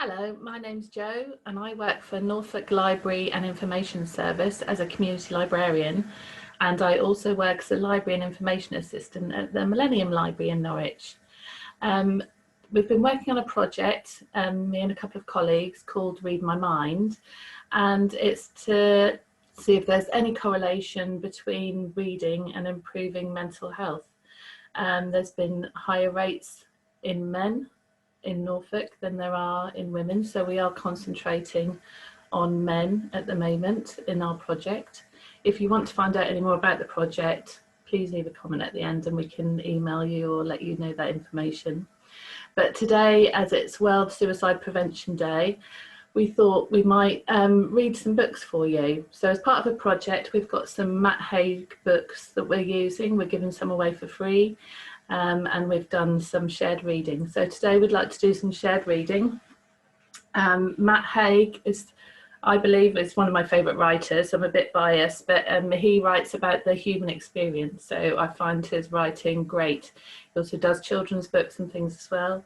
Hello, my name's Jo and I work for Norfolk Library and Information Service as a community librarian, and I also work as a library and information assistant at the Millennium Library in Norwich. We've been working on a project, me and a couple of colleagues, called Read My Mind, and it's to see if there's any correlation between reading and improving mental health. There's been higher rates in men in Norfolk than there are in women, so we are concentrating on men at the moment in our project. If you want to find out any more about the project, please leave a comment at the end and we can email you or let you know that information. But today, as it's World Suicide Prevention Day, we thought we might read some books for you. So as part of a project, we've got some Matt Haig books that we're using. We're giving some away for free. And we've done some shared reading. So today we'd like to do some shared reading. Matt Haig is, I believe, is one of my favourite writers. I'm a bit biased, but he writes about the human experience. So I find his writing great. He also does children's books and things as well.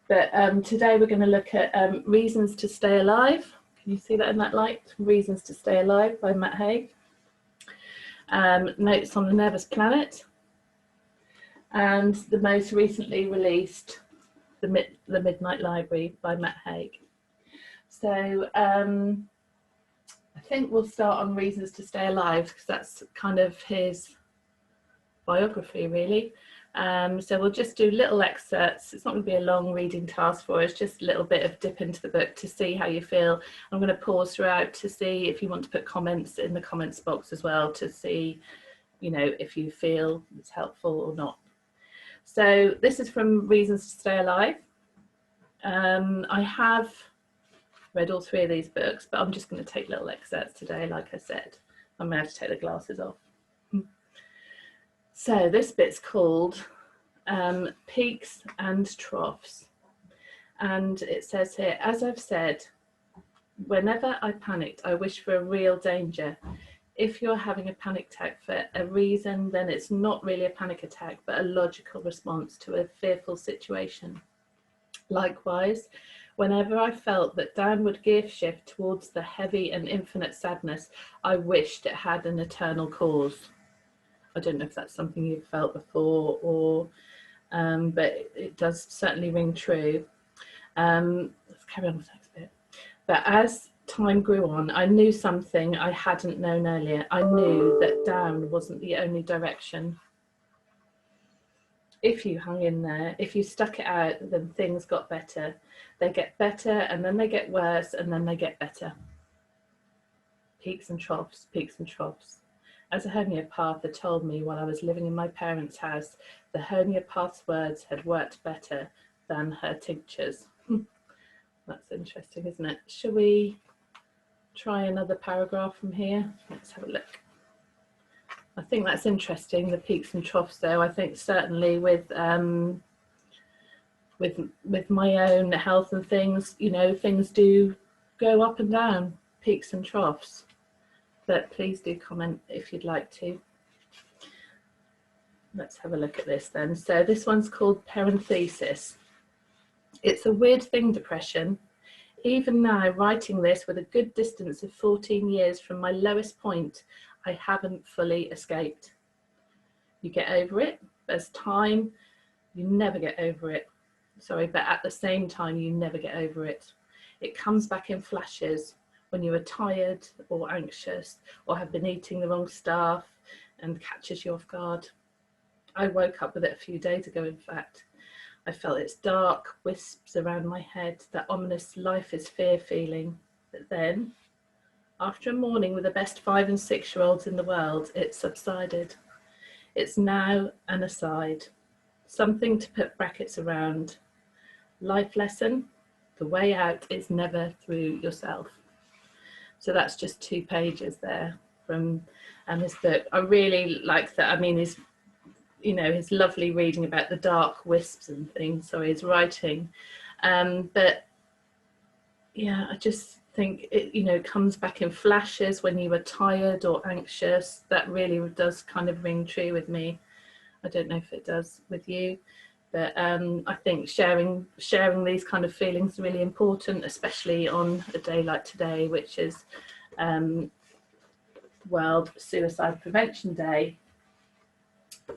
But today we're going to look at Reasons to Stay Alive. Can you see that in that light? Reasons to Stay Alive by Matt Haig. Notes on the Nervous Planet. And the most recently released, The Midnight Library by Matt Haig. So I think we'll start on Reasons to Stay Alive because that's kind of his biography, really. So we'll just do little excerpts. It's not going to be a long reading task for us, just a little bit of dip into the book to see how you feel. I'm going to pause throughout to see if you want to put comments in the comments box as well to see, you know, if you feel it's helpful or not. So this is from Reasons to Stay Alive. I have read all three of these books, but I'm just going to take little excerpts today, like I said. I'm going to have to take the glasses off. So this bit's called Peaks and Troughs. And it says here, as I've said, whenever I panicked, I wished for a real danger. If you're having a panic attack for a reason, then it's not really a panic attack, but a logical response to a fearful situation. Likewise, whenever I felt that downward gear shift towards the heavy and infinite sadness, I wished it had an eternal cause. I don't know if that's something you've felt before, or but it does certainly ring true. Let's carry on with the next bit. But as time grew on, I knew something I hadn't known earlier. I knew that down wasn't the only direction. If you hung in there, if you stuck it out, then things got better. They get better, and then they get worse, and then they get better. Peaks and troughs, peaks and troughs. As a homeopath had told me while I was living in my parents' house, the homeopath's words had worked better than her tinctures. That's interesting, isn't it? Shall we try another paragraph from here? Let's have a look. I think that's interesting, the peaks and troughs, though. I think certainly with my own health and things, you know, things do go up and down, peaks and troughs. But please do comment if you'd like to. Let's have a look at this then. So this one's called Parenthesis. It's a weird thing, depression. Even now, writing this with a good distance of 14 years from my lowest point, I haven't fully escaped. You get over it. There's time. You never get over it. Sorry, but at the same time, you never get over it. It comes back in flashes when you are tired or anxious or have been eating the wrong stuff and catches you off guard. I woke up with it a few days ago, in fact. I felt its dark wisps around my head, that ominous life is fear feeling. But then, after a morning with the best 5 and 6-year-olds in the world, it subsided. It's now an aside, something to put brackets around. Life lesson, the way out is never through yourself. So that's just 2 pages there from this book. I really like that. I mean, his lovely reading about the dark wisps and things, so his writing. But yeah, I just think it, you know, comes back in flashes when you were tired or anxious. That really does kind of ring true with me. I don't know if it does with you. But I think sharing these kind of feelings is really important, especially on a day like today, which is World Suicide Prevention Day.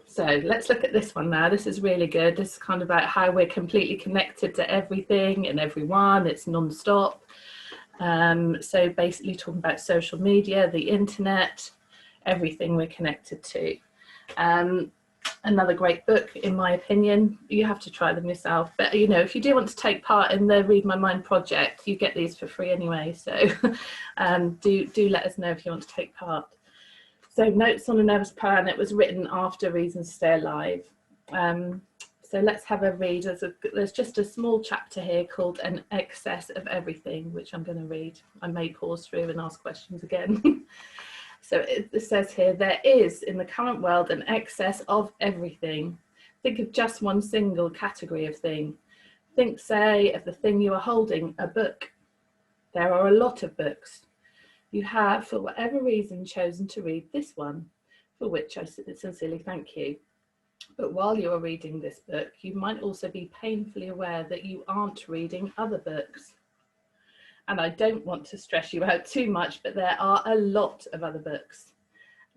So let's look at this one now. This is really good. This is kind of about how we're completely connected to everything and everyone. It's non-stop. So basically talking about social media, the internet, everything we're connected to. Another great book, in my opinion. You have to try them yourself, but you know, if you do want to take part in the Read My Mind project, you get these for free anyway, so do let us know if you want to take part. So Notes on a Nervous Planet was written after Reasons to Stay Alive. So let's have a read. There's just a small chapter here called An Excess of Everything, which I'm going to read. I may pause through and ask questions again. So it says here, there is in the current world an excess of everything. Think of just one single category of thing. Think, say, of the thing you are holding, a book. There are a lot of books. You have, for whatever reason, chosen to read this one, for which I sincerely thank you. But while you are reading this book, you might also be painfully aware that you aren't reading other books. And I don't want to stress you out too much, but there are a lot of other books.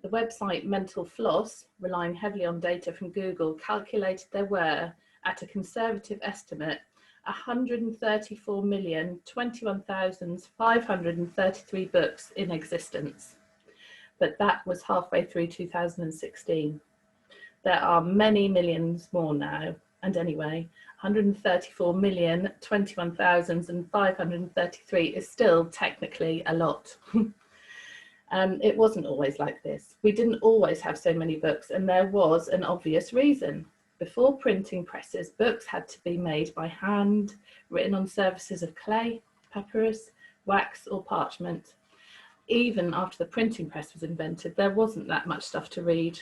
The website Mental Floss, relying heavily on data from Google, calculated there were, at a conservative estimate, 134,021,533 books in existence. But that was halfway through 2016. There are many millions more now. And anyway, 134,021,533 is still technically a lot. It wasn't always like this. We didn't always have so many books, and there was an obvious reason. Before printing presses, books had to be made by hand, written on surfaces of clay, papyrus, wax, or parchment. Even after the printing press was invented, there wasn't that much stuff to read.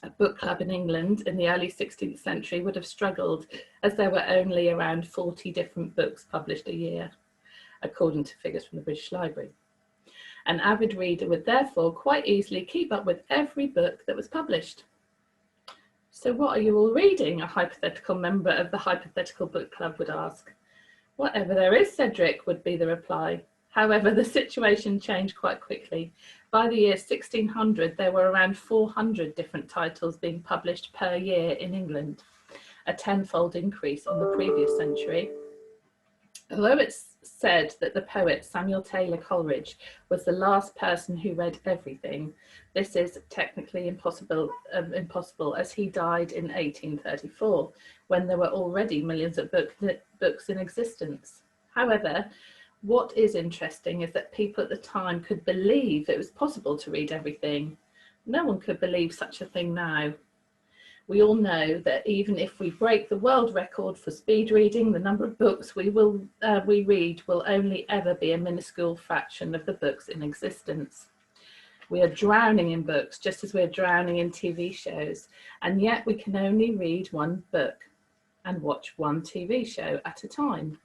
A book club in England in the early 16th century would have struggled, as there were only around 40 different books published a year, according to figures from the British Library. An avid reader would therefore quite easily keep up with every book that was published. So what are you all reading? A hypothetical member of the hypothetical book club would ask. Whatever there is, Cedric, would be the reply. However, the situation changed quite quickly. By the year 1600, there were around 400 different titles being published per year in England, a tenfold increase on the previous century. Although it's said that the poet Samuel Taylor Coleridge was the last person who read everything, this is technically impossible as he died in 1834, when there were already millions of books in existence. However, what is interesting is that people at the time could believe it was possible to read everything. No one could believe such a thing now. We all know that even if we break the world record for speed reading, the number of books we read will only ever be a minuscule fraction of the books in existence. We are drowning in books just as we're drowning in TV shows, and yet we can only read one book and watch one TV show at a time.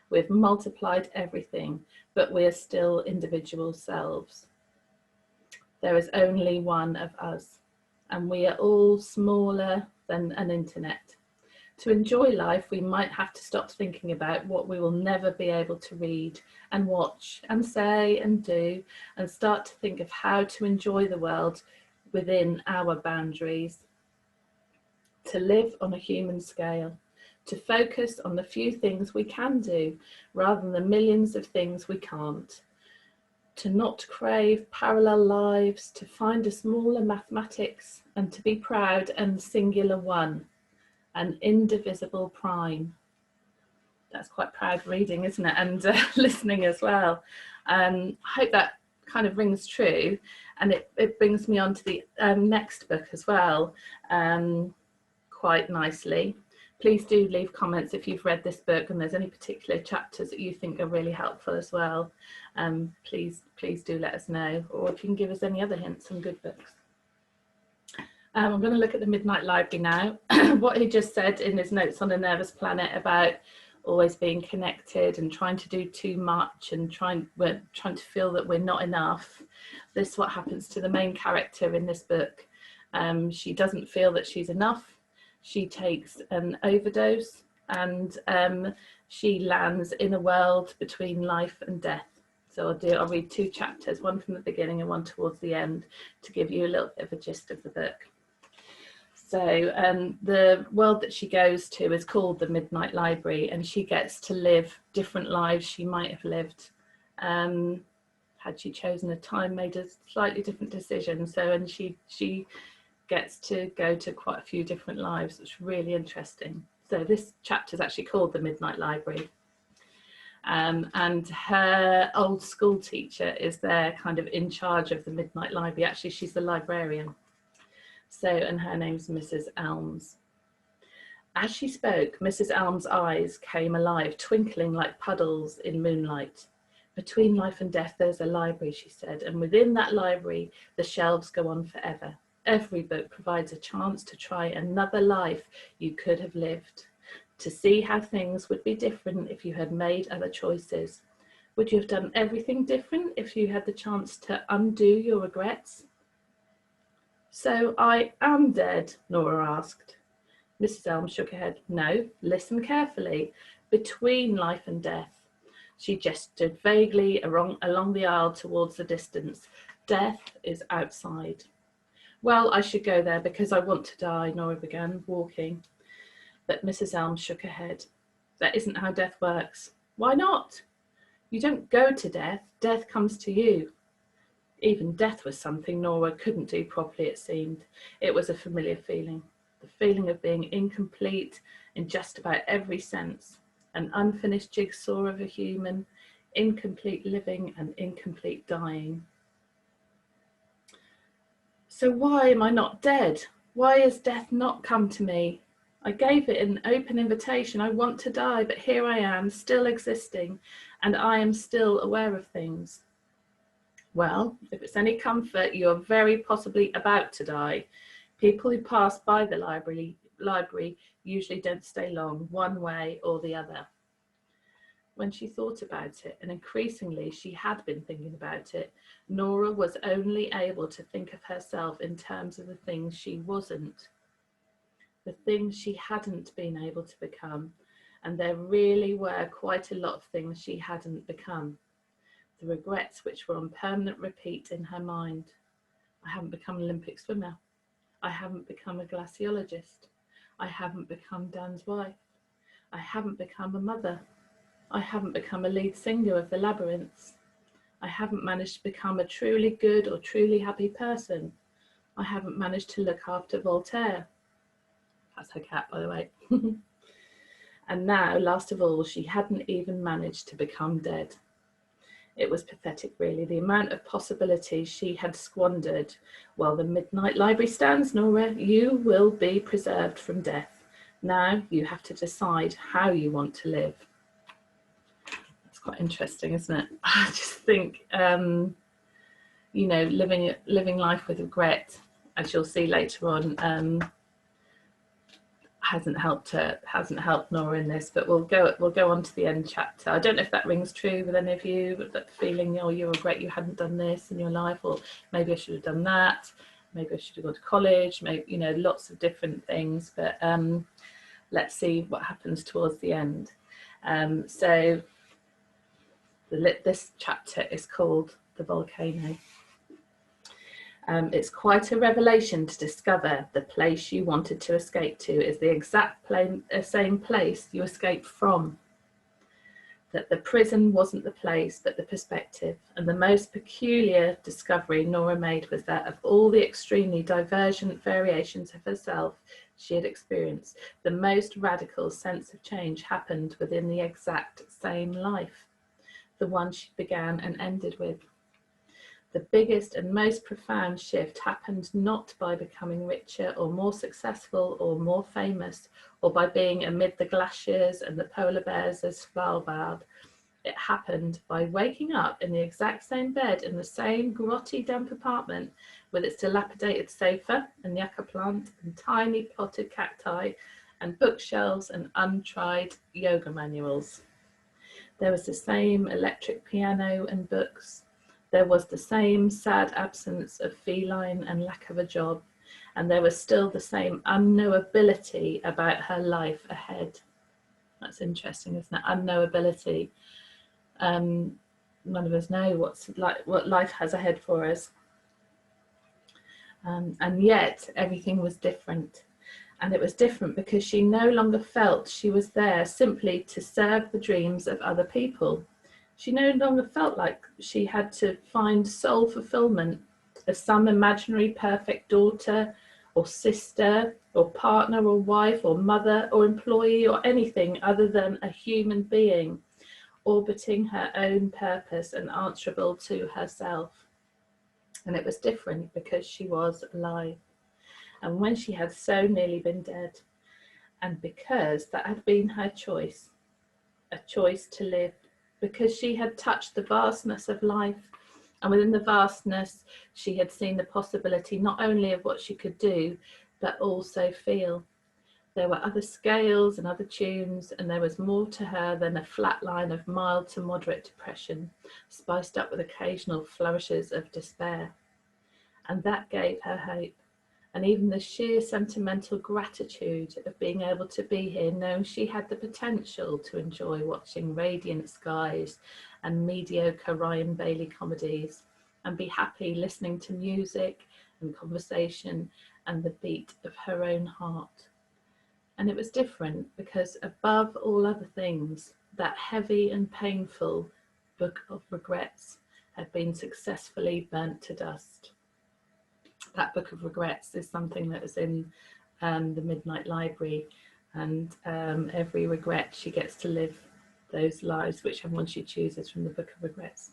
We've multiplied everything, but we're still individual selves. There is only one of us, and we are all smaller than an internet. To enjoy life, we might have to stop thinking about what we will never be able to read and watch and say and do, and start to think of how to enjoy the world within our boundaries. To live on a human scale. To focus on the few things we can do rather than the millions of things we can't. To not crave parallel lives, to find a smaller mathematics, and to be proud and singular one, an indivisible prime. That's quite proud reading, isn't it? And listening as well. I hope that kind of rings true, and it brings me on to the next book as well, quite nicely. Please do leave comments if you've read this book and there's any particular chapters that you think are really helpful as well. Please do let us know, or if you can give us any other hints on good books. I'm going to look at the Midnight Library now. What he just said in his Notes on a Nervous Planet about always being connected and trying to do too much and we're trying to feel that we're not enough. This is what happens to the main character in this book. She doesn't feel that she's enough. She takes an overdose and she lands in a world between life and death. So I'll read 2 chapters, one from the beginning and one towards the end, to give you a little bit of a gist of the book. So the world that she goes to is called the Midnight Library, and she gets to live different lives she might have lived had she chosen a time, made a slightly different decision. So, and she gets to go to quite a few different lives. It's really interesting. So this chapter is actually called the Midnight Library. And her old school teacher is there kind of in charge of the Midnight Library. Actually, she's the librarian. So, and her name's Mrs. Elms. As she spoke, Mrs. Elms' eyes came alive, twinkling like puddles in moonlight. Between life and death, there's a library, she said, and within that library, the shelves go on forever. Every book provides a chance to try another life you could have lived, to see how things would be different if you had made other choices. Would you have done everything different if you had the chance to undo your regrets? So I am dead, Nora asked. Mrs. Elm shook her head. No, listen carefully. Between life and death. She gestured vaguely along the aisle towards the distance. Death is outside. Well, I should go there because I want to die, Nora began, walking. But Mrs. Elm shook her head. That isn't how death works. Why not? You don't go to death. Death comes to you. Even death was something Nora couldn't do properly, it seemed. It was a familiar feeling. The feeling of being incomplete in just about every sense. An unfinished jigsaw of a human, incomplete living and incomplete dying. So why am I not dead? Why has death not come to me? I gave it an open invitation. I want to die, but here I am, still existing, and I am still aware of things. Well, if it's any comfort, you are very possibly about to die. People who pass by the library usually don't stay long, one way or the other. When she thought about it, and increasingly she had been thinking about it, Nora was only able to think of herself in terms of the things she wasn't, the things she hadn't been able to become, and there really were quite a lot of things she hadn't become. The regrets which were on permanent repeat in her mind. I haven't become an Olympic swimmer. I haven't become a glaciologist. I haven't become Dan's wife. I haven't become a mother. I haven't become a lead singer of the Labyrinths. I haven't managed to become a truly good or truly happy person. I haven't managed to look after Voltaire. That's her cat, by the way. And now, last of all, she hadn't even managed to become dead. It was pathetic, really, the amount of possibilities she had squandered. Well, the Midnight Library stands, Nora. You will be preserved from death. Now you have to decide how you want to live. That's quite interesting, isn't it? I just think, you know, living life with regret, as you'll see later on, hasn't helped Nora in this, but we'll go on to the end chapter. I don't know if that rings true with any of you, but that feeling, oh, you regret you hadn't done this in your life, or maybe I should have done that, maybe I should have gone to college, maybe, you know, lots of different things, but let's see what happens towards the end. So this chapter is called The Volcano. It's quite a revelation to discover the place you wanted to escape to is the exact same place you escaped from. That the prison wasn't the place, but the perspective. And the most peculiar discovery Nora made was that of all the extremely divergent variations of herself she had experienced, the most radical sense of change happened within the exact same life, the one she began and ended with. The biggest and most profound shift happened not by becoming richer or more successful or more famous, or by being amid the glaciers and the polar bears of Svalbard. It happened by waking up in the exact same bed in the same grotty, damp apartment with its dilapidated sofa and yucca plant and tiny potted cacti and bookshelves and untried yoga manuals. There was the same electric piano and books. There was the same sad absence of feline and lack of a job, and there was still the same unknowability about her life ahead. That's interesting, isn't it? Unknowability. None of us know what life has ahead for us. And yet everything was different. And it was different because she no longer felt she was there simply to serve the dreams of other people. She no longer felt like she had to find sole fulfillment as some imaginary perfect daughter or sister or partner or wife or mother or employee or anything other than a human being orbiting her own purpose and answerable to herself. And it was different because she was alive. And when she had so nearly been dead, and because that had been her choice, a choice to live, because she had touched the vastness of life, and within the vastness, she had seen the possibility not only of what she could do, but also feel. There were other scales and other tunes, and there was more to her than a flat line of mild to moderate depression, spiced up with occasional flourishes of despair. And that gave her hope. And even the sheer sentimental gratitude of being able to be here, knowing she had the potential to enjoy watching radiant skies and mediocre Ryan Bailey comedies, and be happy listening to music and conversation and the beat of her own heart. And it was different because above all other things, that heavy and painful book of regrets had been successfully burnt to dust. That book of regrets is something that is in the Midnight Library, and every regret she gets to live those lives, whichever one she chooses from the book of regrets.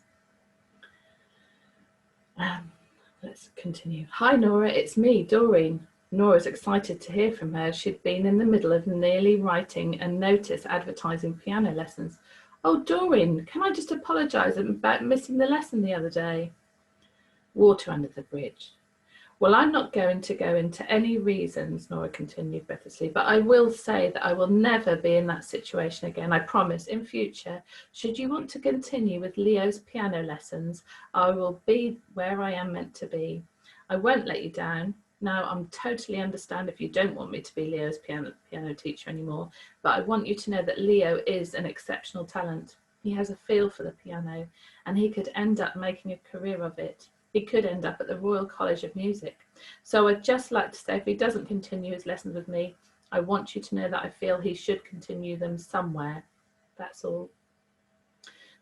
Let's continue. Hi Nora, it's me, Doreen. Nora's excited to hear from her. She'd been in the middle of nearly writing a notice advertising piano lessons. Oh Doreen, can I just apologise about missing the lesson the other day? Water under the bridge. Well, I'm not going to go into any reasons, Nora continued breathlessly, but I will say that I will never be in that situation again. I promise in future, should you want to continue with Leo's piano lessons, I will be where I am meant to be. I won't let you down. Now, I'm totally understand if you don't want me to be Leo's piano teacher anymore, but I want you to know that Leo is an exceptional talent. He has a feel for the piano, and he could end up making a career of it. He could end up at the Royal College of Music. So I'd just like to say, if he doesn't continue his lessons with me, I want you to know that I feel he should continue them somewhere. That's all.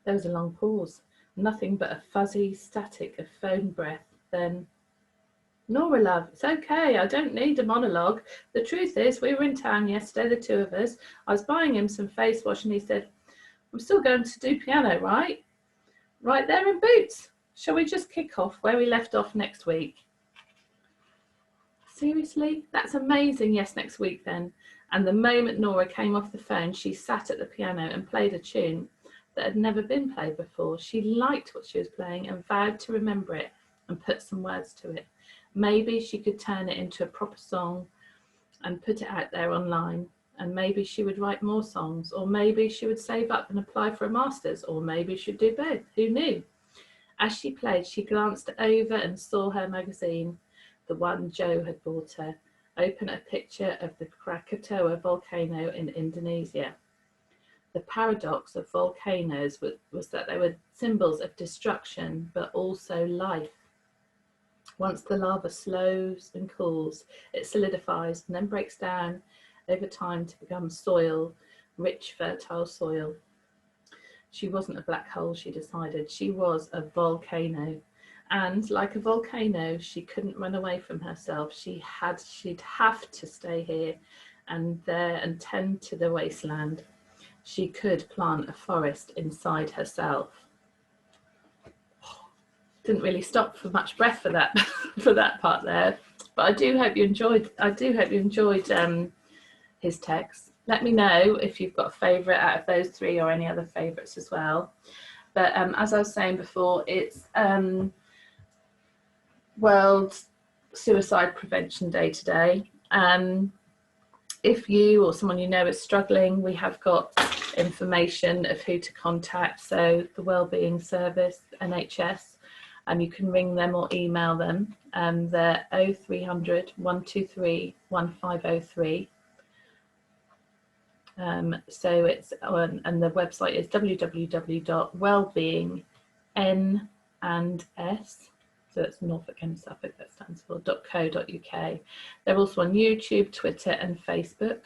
There was a long pause, nothing but a fuzzy static of phone breath. Then, Nora, love, it's okay, I don't need a monologue. The truth is, we were in town yesterday, the two of us. I was buying him some face wash and he said, I'm still going to do piano, right? Right there in Boots. Shall we just kick off where we left off next week? Seriously? That's amazing. Yes, next week then. And the moment Nora came off the phone, she sat at the piano and played a tune that had never been played before. She liked what she was playing and vowed to remember it and put some words to it. Maybe she could turn it into a proper song and put it out there online. And maybe she would write more songs, or maybe she would save up and apply for a master's, or maybe she'd do both. Who knew? As she played, she glanced over and saw her magazine, the one Joe had bought her, open a picture of the Krakatoa volcano in Indonesia. The paradox of volcanoes was that they were symbols of destruction, but also life. Once the lava slows and cools, it solidifies and then breaks down over time to become soil, rich, fertile soil. She wasn't a black hole, she decided. She was a volcano. And like a volcano, she couldn't run away from herself. She'd have to stay here and there and tend to the wasteland. She could plant a forest inside herself. Didn't really stop for much breath for that for that part there. But I do hope you enjoyed his text. Let me know if you've got a favourite out of those three or any other favourites as well. But as I was saying before, it's World Suicide Prevention Day today. If you or someone you know is struggling, we have got information of who to contact. So the Wellbeing Service, NHS, You can ring them or email them. They're 0300 123 1503. So it's on, and the website is www.wellbeingns, so it's Norfolk and Suffolk, that stands for .co.uk. They're also on YouTube, Twitter and Facebook.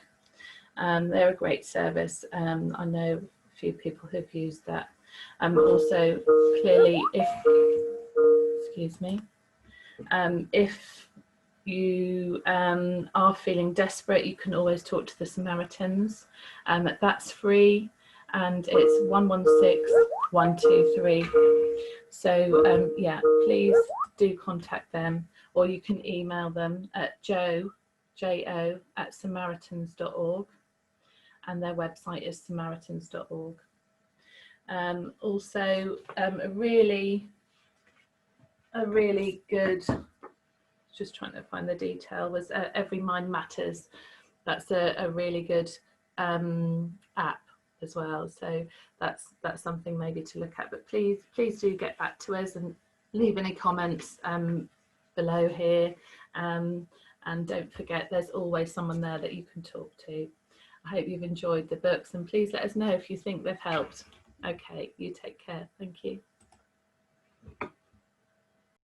They're a great service. I know a few people who've used that. Also, clearly, if you are feeling desperate, you can always talk to the Samaritans. That's free, and it's 116 123. So yeah, please do contact them, or you can email them at jo@samaritans.org, and their website is samaritans.org. Also, a really good, just trying to find the detail, was Every Mind Matters. That's a really good app as well, so that's something maybe to look at. But please do get back to us and leave any comments below here, and don't forget, there's always someone there that you can talk to. I hope you've enjoyed the books, and please let us know if you think they've helped. Okay, you take care. Thank you.